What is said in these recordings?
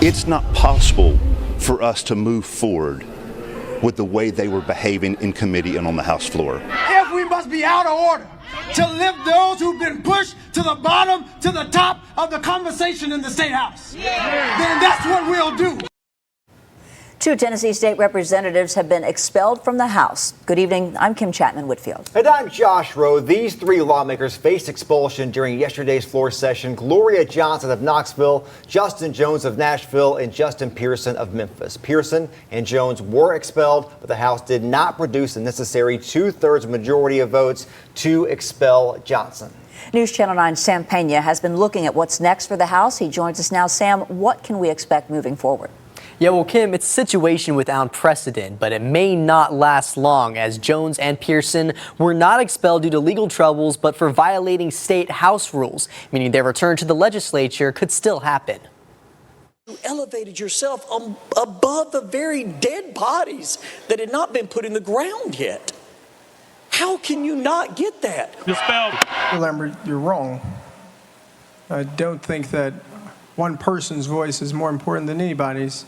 It's not possible for us to move forward with the way they were behaving in committee and on the House floor. If we must be out of order to lift those who've been pushed to the bottom, to the top of the conversation in the State House, then that's what we'll do. 2 Tennessee state representatives have been expelled from the House. Good evening. I'm Kim Chapman-Whitfield. And I'm Josh Rowe. These 3 lawmakers faced expulsion during yesterday's floor session. Gloria Johnson of Knoxville, Justin Jones of Nashville, and Justin Pearson of Memphis. Pearson and Jones were expelled, but the House did not produce the necessary 2/3 majority of votes to expel Johnson. News Channel 9's Sam Pena has been looking at what's next for the House. He joins us now. Sam, what can we expect moving forward? Yeah, well, Kim, it's a situation without precedent, but it may not last long, as Jones and Pearson were not expelled due to legal troubles, but for violating state House rules, meaning their return to the legislature could still happen. You elevated yourself above the very dead bodies that had not been put in the ground yet. How can you not get that? Expelled. Lambert, you're wrong. I don't think that one person's voice is more important than anybody's,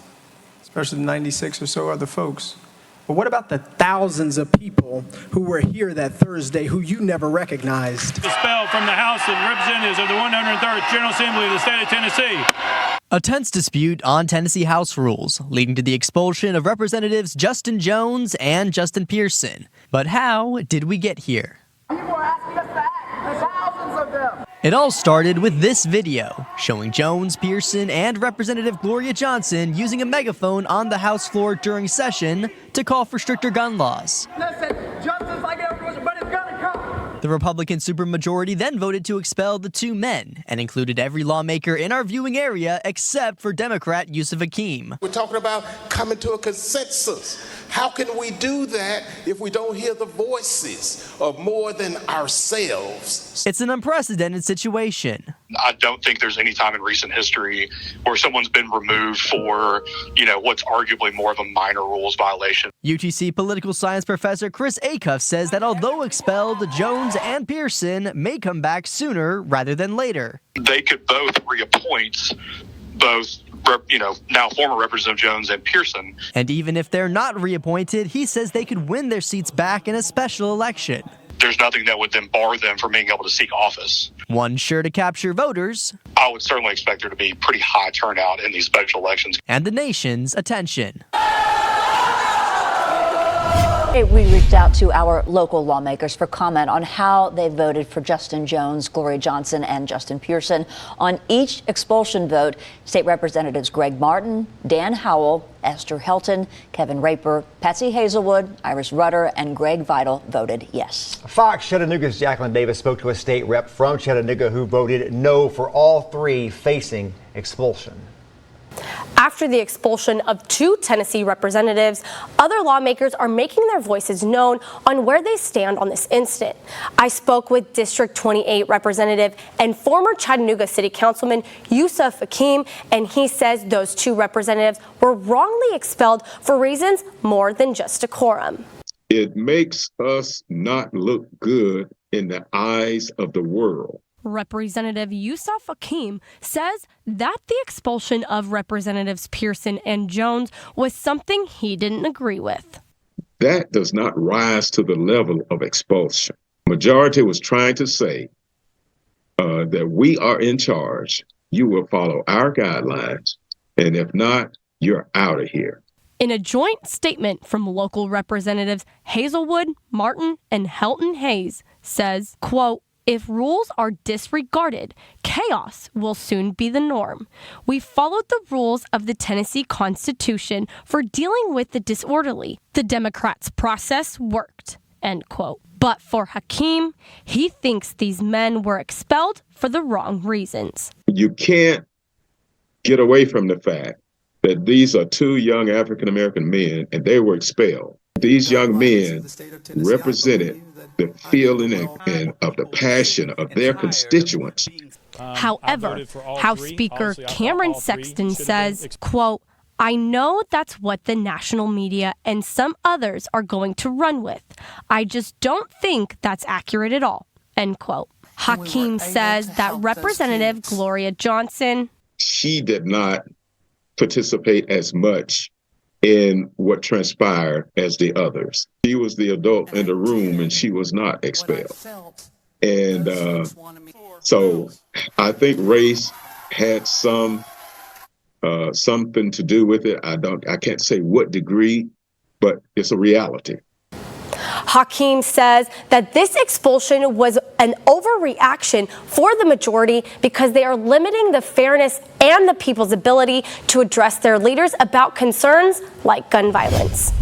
especially the 96 or so other folks. But what about the thousands of people who were here that Thursday who you never recognized? Expelled from the House of Representatives of the 103rd General Assembly of the state of Tennessee. A tense dispute on Tennessee House rules, leading to the expulsion of Representatives Justin Jones and Justin Pearson. But how did we get here? People are asking us to act. There's thousands of them. It all started with this video showing Jones, Pearson, and Representative Gloria Johnson using a megaphone on the House floor during session to call for stricter gun laws. Listen, justice like everyone, but it's gonna come. The Republican supermajority then voted to expel the 2 men and included every lawmaker in our viewing area except for Democrat Yusuf Hakeem. We're talking about coming to a consensus. How can we do that if we don't hear the voices of more than ourselves? It's an unprecedented situation. I don't think there's any time in recent history where someone's been removed for, what's arguably more of a minor rules violation. UTC political science professor Chris Acuff says that although expelled, Jones and Pearson may come back sooner rather than later. They could both reappoint both, now former Representative Jones and Pearson. And even if they're not reappointed, he says they could win their seats back in a special election. There's nothing that would then bar them from being able to seek office. One sure to capture voters. I would certainly expect there to be pretty high turnout in these special elections. And the nation's attention. We reached out to our local lawmakers for comment on how they voted for Justin Jones, Gloria Johnson, and Justin Pearson. On each expulsion vote, state representatives Greg Martin, Dan Howell, Esther Helton, Kevin Raper, Patsy Hazelwood, Iris Rutter, and Greg Vidal voted yes. Fox Chattanooga's Jacqueline Davis spoke to a state rep from Chattanooga who voted no for all 3 facing expulsion. After the expulsion of 2 Tennessee representatives, other lawmakers are making their voices known on where they stand on this incident. I spoke with District 28 Representative and former Chattanooga City Councilman Yusuf Hakeem, and he says those 2 representatives were wrongly expelled for reasons more than just decorum. It makes us not look good in the eyes of the world. Representative Yusuf Hakeem says that the expulsion of Representatives Pearson and Jones was something he didn't agree with. That does not rise to the level of expulsion. Majority was trying to say that we are in charge. You will follow our guidelines, and if not, you're out of here. In a joint statement from local representatives Hazelwood, Martin, and Helton Hayes says, quote, "If rules are disregarded, chaos will soon be the norm. We followed the rules of the Tennessee Constitution for dealing with the disorderly. The Democrats' process worked," end quote. But for Hakeem, he thinks these men were expelled for the wrong reasons. You can't get away from the fact that these are 2 young African-American men and they were expelled. These young men represented the feeling and of the passion of their constituents. However, House Speaker Cameron Sexton says, quote, "I know that's what the national media and some others are going to run with. I just don't think that's accurate at all," end quote. Hakeem says that Representative Gloria Johnson, she did not participate as much in what transpired as the others. She was the adult in the room and she was not expelled. And so I think race had something to do with it. I can't say what degree, but it's a reality. Hakeem says that this expulsion was an overreaction for the majority because they are limiting the fairness and the people's ability to address their leaders about concerns like gun violence.